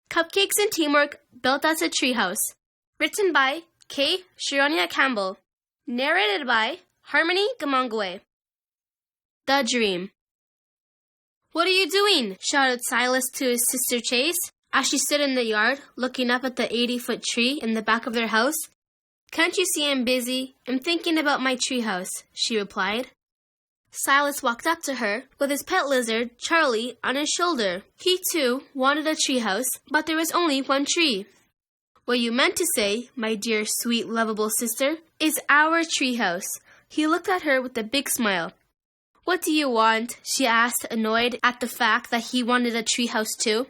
Cupcakes and Teamwork Built Us a Treehouse. Written by K. Sharonia Campbell. Narrated by Harmony Gamongwe. The Dream. "What are you doing?" shouted Silas to his sister Chase as she stood in the yard looking up at the 80-foot tree in the back of their house. "Can't you see I'm busy? I'm thinking about my treehouse," she replied. Silas walked up to her with his pet lizard, Charlie, on his shoulder. He, too, wanted a treehouse, but there was only one tree. "What you meant to say, my dear, sweet, lovable sister, is our treehouse." He looked at her with a big smile. "What do you want?" she asked, annoyed at the fact that he wanted a treehouse too.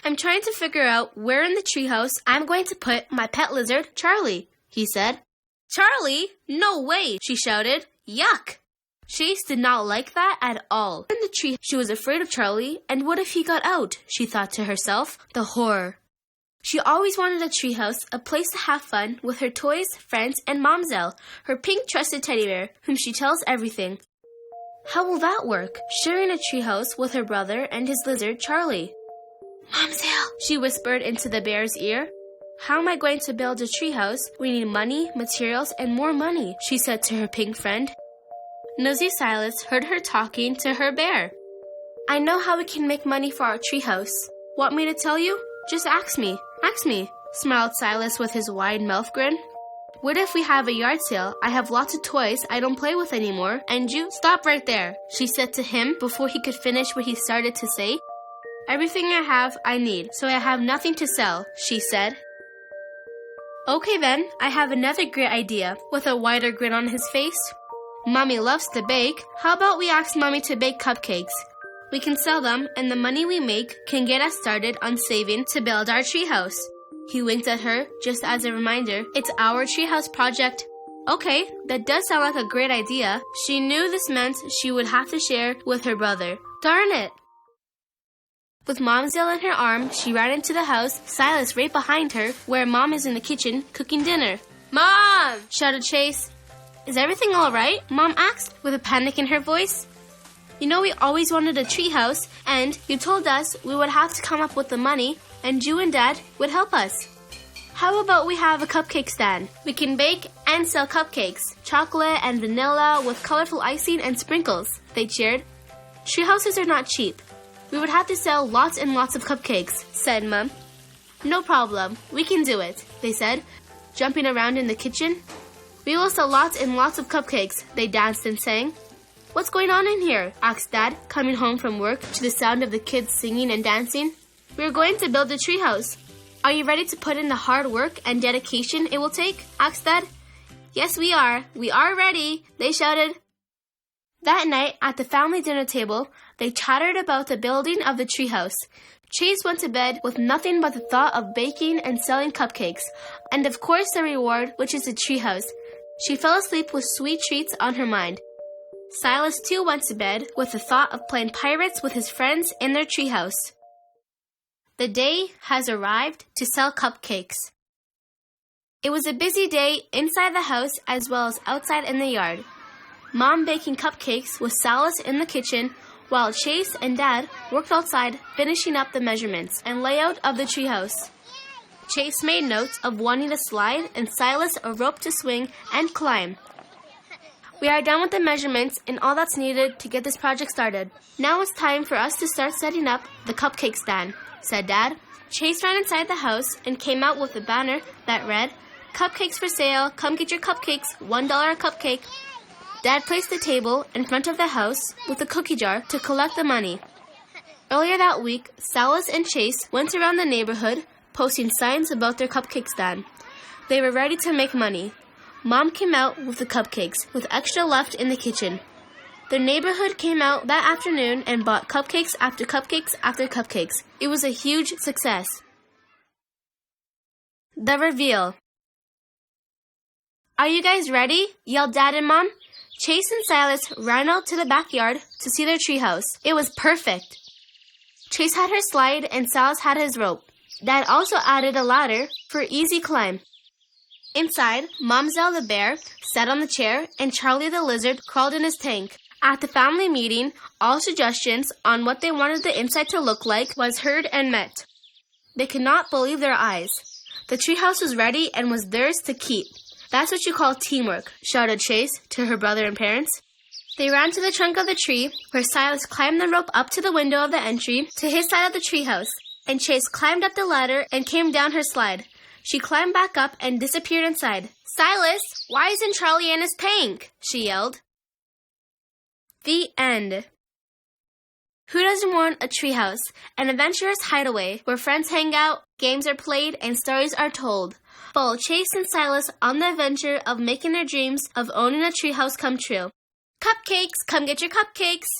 "I'm trying to figure out where in the treehouse I'm going to put my pet lizard, Charlie," he said. "Charlie? No way!" she shouted. "Yuck!" Chase did not like that at all. In the tree, she was afraid of Charlie, and what if he got out? She thought to herself. The horror. She always wanted a treehouse, a place to have fun with her toys, friends, and Momzelle, her pink trusted teddy bear, whom she tells everything. How will that work? Sharing a treehouse with her brother and his lizard, Charlie. "Momzelle," she whispered into the bear's ear. "How am I going to build a treehouse? We need money, materials, and more money," she said to her pink friend. Nosy Silas heard her talking to her bear. "I know how we can make money for our treehouse. Want me to tell you? Just ask me. Ask me," smiled Silas with his wide mouth grin. "What if we have a yard sale? I have lots of toys I don't play with anymore, and you—" "Stop right there," she said to him before he could finish what he started to say. "Everything I have, I need, so I have nothing to sell," she said. "Okay then, I have another great idea," with a wider grin on his face. "Mommy loves to bake. How about we ask Mommy to bake cupcakes? We can sell them, and the money we make can get us started on saving to build our treehouse." He winked at her, just as a reminder, it's our treehouse project. Okay, that does sound like a great idea. She knew this meant she would have to share with her brother. Darn it! With Momzelle in her arm, she ran into the house, Silas right behind her, where Mom is in the kitchen cooking dinner. "Mom!" shouted Chase. "Is everything all right?" Mom asked, with a panic in her voice. "You know we always wanted a treehouse, and you told us we would have to come up with the money, and you and Dad would help us. How about we have a cupcake stand? We can bake and sell cupcakes, chocolate and vanilla with colorful icing and sprinkles," they cheered. "Treehouses are not cheap. We would have to sell lots and lots of cupcakes," said Mom. "No problem. We can do it," they said, jumping around in the kitchen. "We will sell lots and lots of cupcakes," they danced and sang. "What's going on in here?" asked Dad, coming home from work to the sound of the kids singing and dancing. "We're going to build a treehouse. Are you ready to put in the hard work and dedication it will take?" asked Dad. "Yes, we are. We are ready," they shouted. That night, at the family dinner table, they chattered about the building of the treehouse. Chase went to bed with nothing but the thought of baking and selling cupcakes, and of course the reward, which is a treehouse. She fell asleep with sweet treats on her mind. Silas too went to bed with the thought of playing pirates with his friends in their treehouse. The day has arrived to sell cupcakes. It was a busy day inside the house as well as outside in the yard. Mom baking cupcakes with Silas in the kitchen, while Chase and Dad worked outside finishing up the measurements and layout of the treehouse. Chase made notes of wanting to slide and Silas a rope to swing and climb. "We are done with the measurements and all that's needed to get this project started. Now it's time for us to start setting up the cupcake stand," said Dad. Chase ran inside the house and came out with a banner that read, "Cupcakes for sale, come get your cupcakes, $1 a cupcake." Dad placed the table in front of the house with a cookie jar to collect the money. Earlier that week, Silas and Chase went around the neighborhood posting signs about their cupcake stand. They were ready to make money. Mom came out with the cupcakes, with extra left in the kitchen. The neighborhood came out that afternoon and bought cupcakes after cupcakes after cupcakes. It was a huge success. The reveal. "Are you guys ready?" yelled Dad and Mom. Chase and Silas ran out to the backyard to see their treehouse. It was perfect. Chase had her slide and Silas had his rope. Dad also added a ladder for easy climb. Inside, Momzelle the bear sat on the chair and Charlie the lizard crawled in his tank. At the family meeting, all suggestions on what they wanted the inside to look like was heard and met. They could not believe their eyes. The treehouse was ready and was theirs to keep. That's what you call teamwork, shouted Chase to her brother and parents. They ran to the trunk of the tree, where Silas climbed the rope up to the window of the entry to his side of the treehouse, and Chase climbed up the ladder and came down her slide. She climbed back up and disappeared inside. "Silas, why isn't Charlie in his pank?" she yelled. The end. Who doesn't want a treehouse, an adventurous hideaway where friends hang out, games are played, and stories are told? Follow Chase and Silas on the adventure of making their dreams of owning a treehouse come true. Cupcakes, come get your cupcakes!